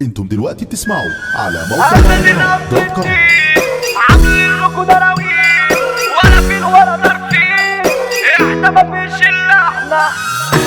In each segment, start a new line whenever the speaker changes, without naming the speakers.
انتم دلوقتي بتسمعوا على موقع دوت كوم.
عاملين لكم دراويل ولا فين ولا ضاربين، احنا مفيش الا احنا.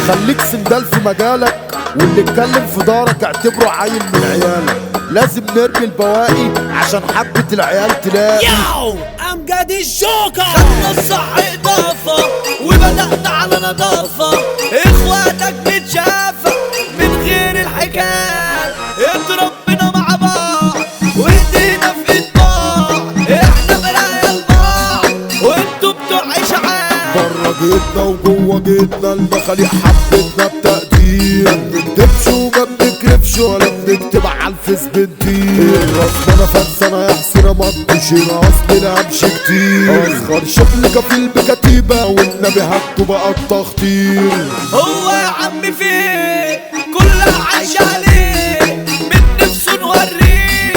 خليك سندال في مجالك، واللي اتكلم في دارك اعتبره عيل من عيالك. لازم نرمي البواقي عشان حبة العيال تلاقي.
ياو امجد الجوكر خدنا الصح اضافة وبدأنا على نظافة، اخواتك متشافة من غير الحكاية، اتربينا مع بعض وايدينا في ايد بعض، احنا مرايا لبعض وانتوا بتوع اشعاع.
بره جيتنا وجوه جيتنا المخاليق حبتنا بتقدير، ما بنكدبش وما بنكرفش ولا بنكتب على الفيس بنطير. راسنا فرسانة يا حسينة مطبوش هنا اصلنا امشي كتير، اصغر شكل كفيل بكتيبة والنبي هاتوا بقى التخطير.
هو يا عم فين كلها عايشة عليه، من نفسه نوريه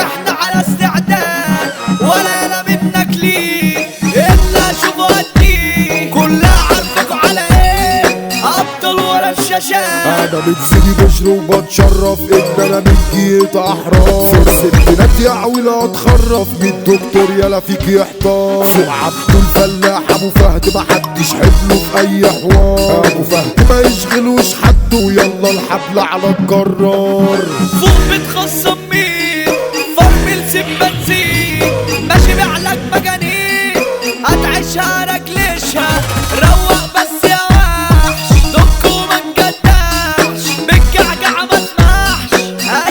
احنا على استعداد ولا انا منك ليه، الا شوفوا قديه كلها عارفكوا على ايه، ابطال ورا الشاشات.
انا من سيدي بشر وبتشرف ان انا من جيت احرار، في الستينات يا عويلة اتخرف من الدكتور يلا فيك يحتار. فوق عبد الفلاح ابو فهد محدش حبله في اي حوار، ابو فهد ما يشغلوش حد ويلا الحبل على الجرار.
فوق بتخصم مين فرمل سيب بنزين، ماشي بعلك مجانين هتعيشها رجليشها، روق بس يا وحش دك وما نجدعش، بالجعجعة ما اسمحش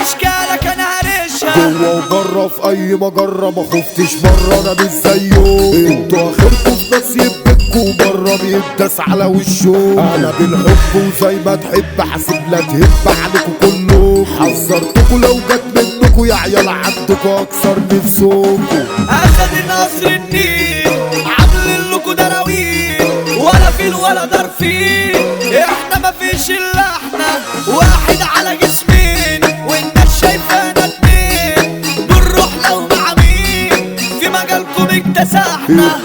اشكالك انا هرشها.
جوه وبره في اي مجرة ما خفتش مرة انا مش زيهم، انتوا اخركم في ناس يبكوا بره بيداس على وشهم. انا بالحب وزي ما تحب حاسب لا تهب عليكم كلكم، حذرتكوا لو جت منكوا يا عيال عندكوا اكثر نفسكم.
اخد نصر النيل عاملين لكم دراويل ولا فيل ولا ضارفين، احنا مفيش الا احنا واحد على جسمين، والناس شايفانا اتنين بنروح لو مع مين في مجالكم اكتسحنا.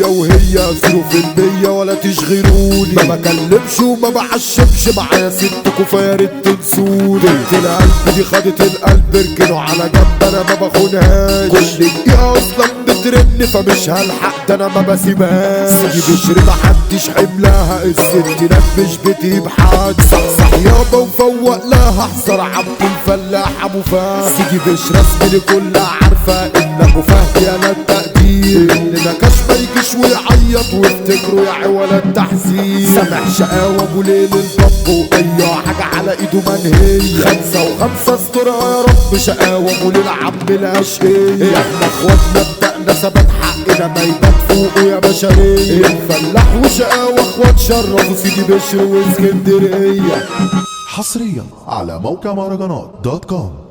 وهي 0% ولا تشغلوني، ما بكلمش وما بعشمش معايا ستكوا فياريت تنسوني. بنت القلب دي خدت القلب اركنوا على جنب انا ما باخدهاش، كل دقيقة اصلا بترن فمش هلحق ده انا ما بسيبهاش. سيدي بشر محدش حملها الستينات مش بتجيب حد، صحصح يابا وفوق لها احذر عبد الفلاح ابو فهد. سيدي بشر رسمي كلها عارفة ان ابو فهد يا التقدير، اللي نكش ما يجيش ويعيط وافتكروا يا عوالة التحذير. سامع شقاوة ابو ليل الباب واي حاجة على ايده منهية، 5 و5 استرها يا رب. شقاوة ابو ليل عم الاشقية، احنا اخواتنا بدأنا ثبات حقنا ما يبات فوقه يا بشرية. الفلاح وشقاوة اخوات شرفوا سيدي بشر واسكندرية.
حصريا على موقع مهرجانات دوت كوم.